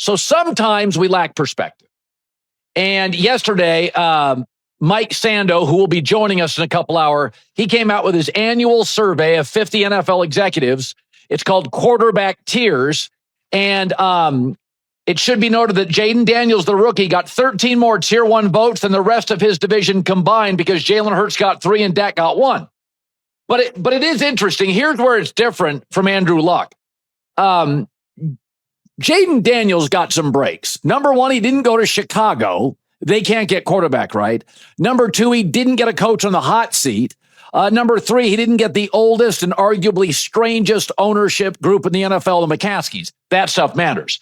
So sometimes we lack perspective. And yesterday, Mike Sando, who will be joining us in a couple hours, he came out with his annual survey of 50 NFL executives. It's called Quarterback Tiers. And it should be noted that Jayden Daniels, the rookie, got 13 more Tier 1 votes than the rest of his division combined because Jalen Hurts got 3 and Dak got 1. But it is interesting. Here's where it's different from Andrew Luck. Jayden Daniels got some breaks. Number one, he didn't go to Chicago. They can't get quarterback right. Number two, he didn't get a coach on the hot seat. Number three, he didn't get the oldest and arguably strangest ownership group in the NFL, the McCaskies. That stuff matters.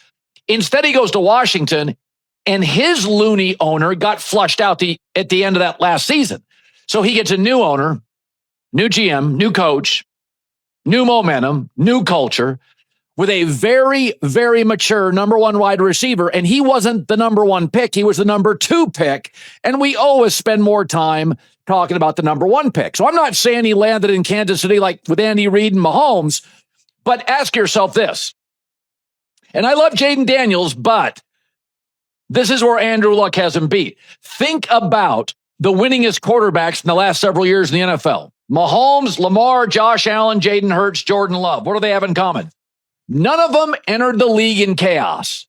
Instead, he goes to Washington, and his loony owner got flushed out at the end of that last season. So he gets a new owner, new GM, new coach, new momentum, new culture, with a very, very mature number one wide receiver. And he wasn't the number one pick. He was the number 2 pick. And we always spend more time talking about the number 1 pick. So I'm not saying he landed in Kansas City like with Andy Reid and Mahomes, but ask yourself this. And I love Jayden Daniels, but this is where Andrew Luck has him beat. Think about the winningest quarterbacks in the last several years in the NFL. Mahomes, Lamar, Josh Allen, Jayden Hurts, Jordan Love. What do they have in common? None of them entered the league in chaos.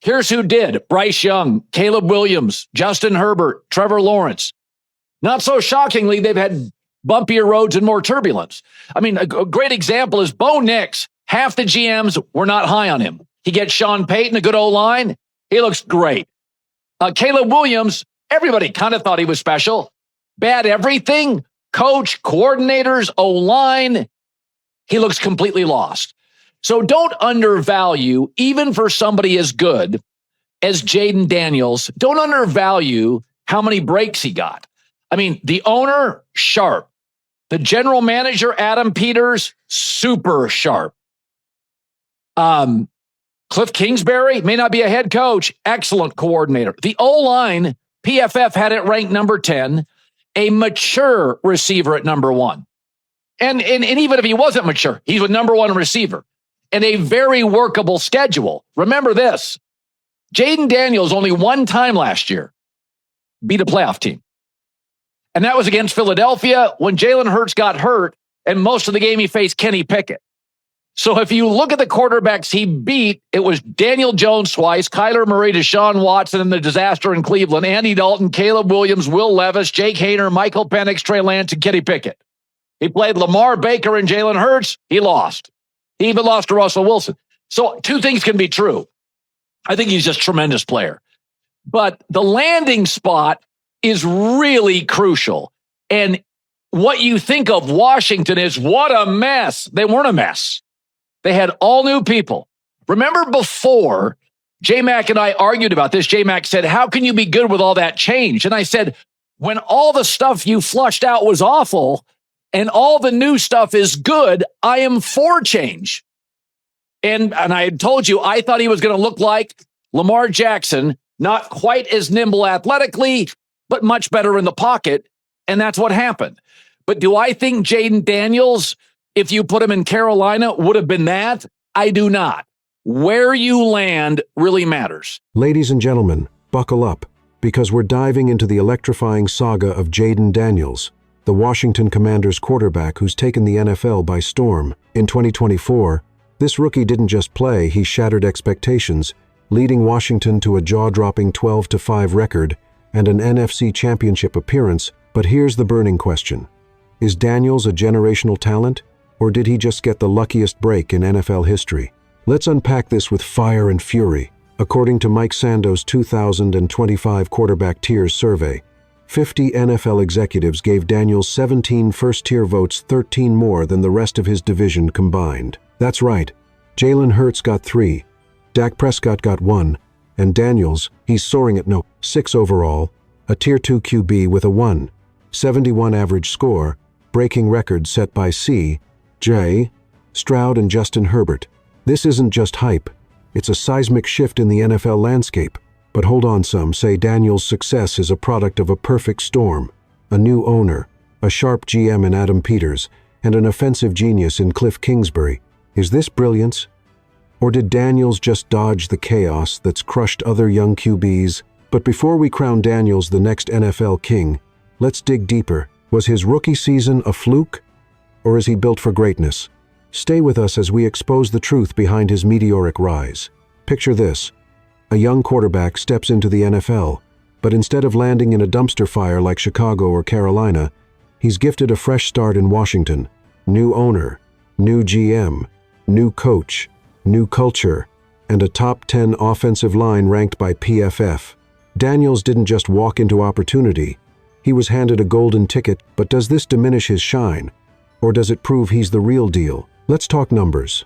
Here's who did. Bryce Young, Caleb Williams, Justin Herbert, Trevor Lawrence. Not so shockingly, they've had bumpier roads and more turbulence. I mean, a great example is Bo Nix. Half the GMs were not high on him. He gets Sean Payton, a good O-line. He looks great. Caleb Williams, everybody kind of thought he was special. Bad everything. Coach, coordinators, O-line. He looks completely lost. So don't undervalue, even for somebody as good as Jayden Daniels, don't undervalue how many breaks he got. I mean, the owner, sharp. The general manager, Adam Peters, super sharp. Cliff Kingsbury may not be a head coach, excellent coordinator. The O-line, PFF had it ranked number 10, a mature receiver at number 1. And even if he wasn't mature, he's a number 1 receiver. And a very workable schedule. Remember this, Jayden Daniels only one time last year beat a playoff team. And that was against Philadelphia when Jalen Hurts got hurt, and most of the game he faced Kenny Pickett. So if you look at the quarterbacks he beat, it was Daniel Jones twice, Kyler Murray, Deshaun Watson, and the disaster in Cleveland, Andy Dalton, Caleb Williams, Will Levis, Jake Haener, Michael Penix, Trey Lance, and Kenny Pickett. He played Lamar, Baker, and Jalen Hurts. He lost. He even lost to Russell Wilson. So 2 things can be true. I think he's just a tremendous player. But the landing spot is really crucial. And what you think of Washington is, what a mess. They weren't a mess. They had all new people. Remember before, J-Mac and I argued about this. J-Mac said, how can you be good with all that change? And I said, when all the stuff you flushed out was awful, and all the new stuff is good, I am for change. And I had told you, I thought he was going to look like Lamar Jackson, not quite as nimble athletically, but much better in the pocket. And that's what happened. But do I think Jayden Daniels, if you put him in Carolina, would have been that? I do not. Where you land really matters. Ladies and gentlemen, buckle up, because we're diving into the electrifying saga of Jayden Daniels, the Washington Commanders quarterback who's taken the NFL by storm. In 2024, this rookie didn't just play, he shattered expectations, leading Washington to a jaw-dropping 12-5 record and an NFC championship appearance. But here's the burning question. Is Daniels a generational talent, or did he just get the luckiest break in NFL history? Let's unpack this with fire and fury. According to Mike Sando's 2025 Quarterback Tiers survey, 50 NFL executives gave Daniels 17 first-tier votes, 13 more than the rest of his division combined. That's right, Jalen Hurts got 3, Dak Prescott got 1, and Daniels, he's soaring at 6 overall, a Tier 2 QB with a 1.71 average score, breaking records set by C.J. Stroud and Justin Herbert. This isn't just hype, it's a seismic shift in the NFL landscape. But hold on, some say Daniels' success is a product of a perfect storm. A new owner, a sharp GM in Adam Peters, and an offensive genius in Cliff Kingsbury. Is this brilliance? Or did Daniels just dodge the chaos that's crushed other young QBs? But before we crown Daniels the next NFL king, let's dig deeper. Was his rookie season a fluke? Or is he built for greatness? Stay with us as we expose the truth behind his meteoric rise. Picture this. A young quarterback steps into the NFL, but instead of landing in a dumpster fire like Chicago or Carolina, he's gifted a fresh start in Washington. New owner, new GM, new coach, new culture, and a top 10 offensive line ranked by PFF. Daniels didn't just walk into opportunity. He was handed a golden ticket, but does this diminish his shine? Or does it prove he's the real deal? Let's talk numbers.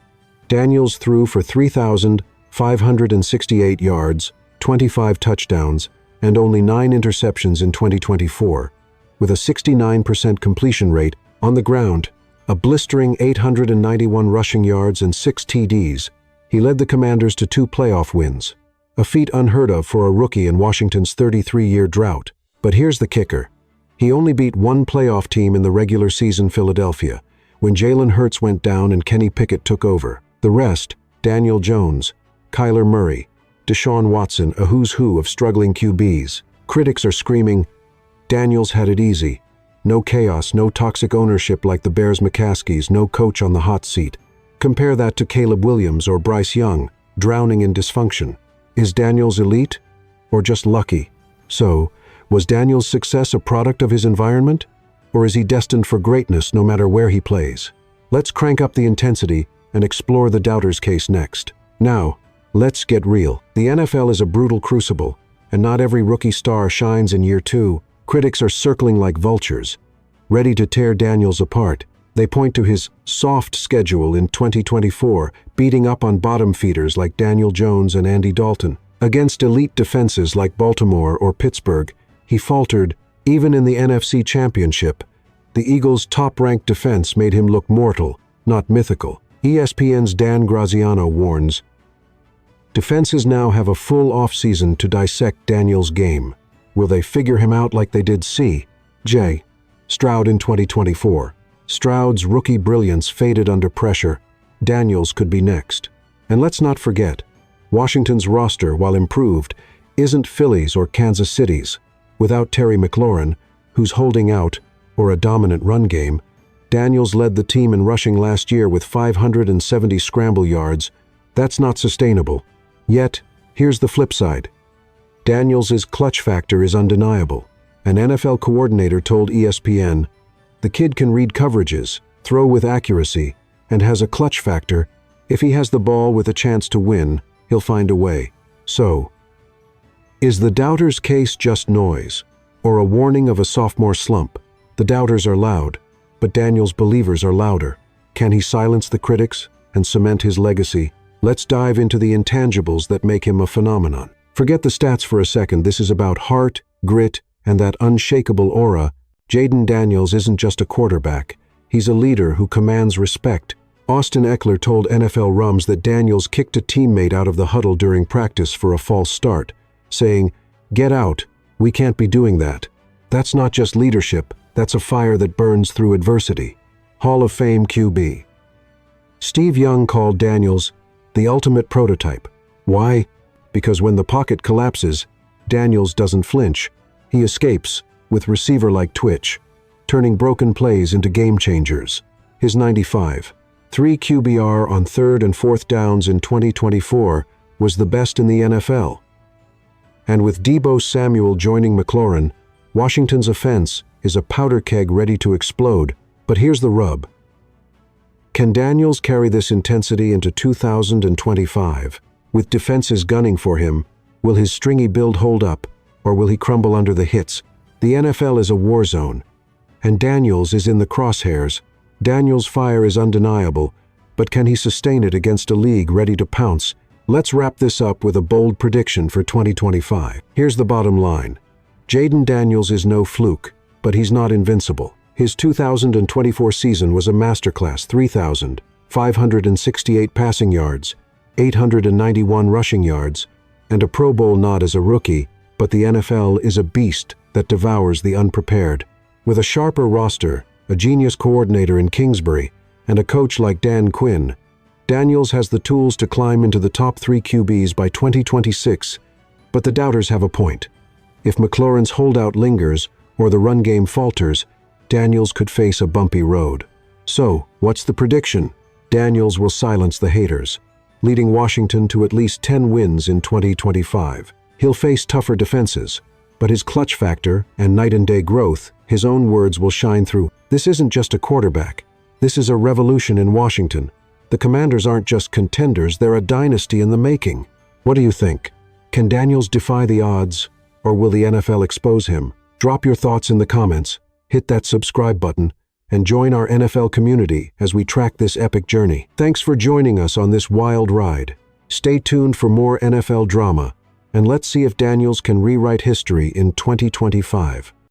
Daniels threw for 3,568 yards, 25 touchdowns, and only 9 interceptions in 2024, with a 69% completion rate on the ground, a blistering 891 rushing yards and 6 TDs. He led the Commanders to 2 playoff wins, a feat unheard of for a rookie in Washington's 33-year drought. But here's the kicker. He only beat one playoff team in the regular season, Philadelphia, when Jalen Hurts went down and Kenny Pickett took over. The rest, Daniel Jones, Kyler Murray, Deshaun Watson, a who's who of struggling QBs. Critics are screaming, Daniels had it easy. No chaos, no toxic ownership like the Bears' McCaskies, no coach on the hot seat. Compare that to Caleb Williams or Bryce Young, drowning in dysfunction. Is Daniels elite or just lucky? So, was Daniels' success a product of his environment? Or is he destined for greatness no matter where he plays? Let's crank up the intensity and explore the doubters case next. Now, let's get real. The NFL is a brutal crucible, and not every rookie star shines in year 2. Critics are circling like vultures, ready to tear Daniels apart. They point to his soft schedule in 2024, beating up on bottom feeders like Daniel Jones and Andy Dalton. Against elite defenses like Baltimore or Pittsburgh, he faltered. Even in the NFC Championship, the Eagles' top-ranked defense made him look mortal, not mythical. ESPN's Dan Graziano warns, defenses now have a full offseason to dissect Daniels' game. Will they figure him out like they did C.J. Stroud in 2024? Stroud's rookie brilliance faded under pressure. Daniels could be next. And let's not forget, Washington's roster, while improved, isn't Philly's or Kansas City's. Without Terry McLaurin, who's holding out, or a dominant run game, Daniels led the team in rushing last year with 570 scramble yards. That's not sustainable. Yet, here's the flip side. Daniels' clutch factor is undeniable. An NFL coordinator told ESPN, the kid can read coverages, throw with accuracy, and has a clutch factor. If he has the ball with a chance to win, he'll find a way. So, is the doubters' case just noise, or a warning of a sophomore slump? The doubters are loud, but Daniels' believers are louder. Can he silence the critics and cement his legacy? Let's dive into the intangibles that make him a phenomenon. Forget the stats for a second. This is about heart, grit, and that unshakable aura. Jayden Daniels isn't just a quarterback. He's a leader who commands respect. Austin Eckler told NFL Rums that Daniels kicked a teammate out of the huddle during practice for a false start, saying, "Get out, we can't be doing that." That's not just leadership, that's a fire that burns through adversity. Hall of Fame QB. Steve Young called Daniels the ultimate prototype. Why? Because when the pocket collapses, Daniels doesn't flinch. He escapes, with receiver-like twitch, turning broken plays into game changers. His 95.3 QBR on 3rd and 4th downs in 2024 was the best in the NFL. And with Deebo Samuel joining McLaurin, Washington's offense is a powder keg ready to explode. But here's the rub. Can Daniels carry this intensity into 2025? With defenses gunning for him, will his stringy build hold up, or will he crumble under the hits? The NFL is a war zone, and Daniels is in the crosshairs. Daniels' fire is undeniable, but can he sustain it against a league ready to pounce? Let's wrap this up with a bold prediction for 2025. Here's the bottom line. Jayden Daniels is no fluke, but he's not invincible. His 2024 season was a masterclass: 3,568 passing yards, 891 rushing yards, and a Pro Bowl nod as a rookie, but the NFL is a beast that devours the unprepared. With a sharper roster, a genius coordinator in Kingsbury, and a coach like Dan Quinn, Daniels has the tools to climb into the top 3 QBs by 2026, but the doubters have a point. If McLaurin's holdout lingers or the run game falters, Daniels could face a bumpy road. So, what's the prediction? Daniels will silence the haters, leading Washington to at least 10 wins in 2025. He'll face tougher defenses, but his clutch factor and night-and-day growth, his own words, will shine through. This isn't just a quarterback. This is a revolution in Washington. The Commanders aren't just contenders, they're a dynasty in the making. What do you think? Can Daniels defy the odds, or will the NFL expose him? Drop your thoughts in the comments, hit that subscribe button, and join our NFL community as we track this epic journey. Thanks for joining us on this wild ride. Stay tuned for more NFL drama, and let's see if Daniels can rewrite history in 2025.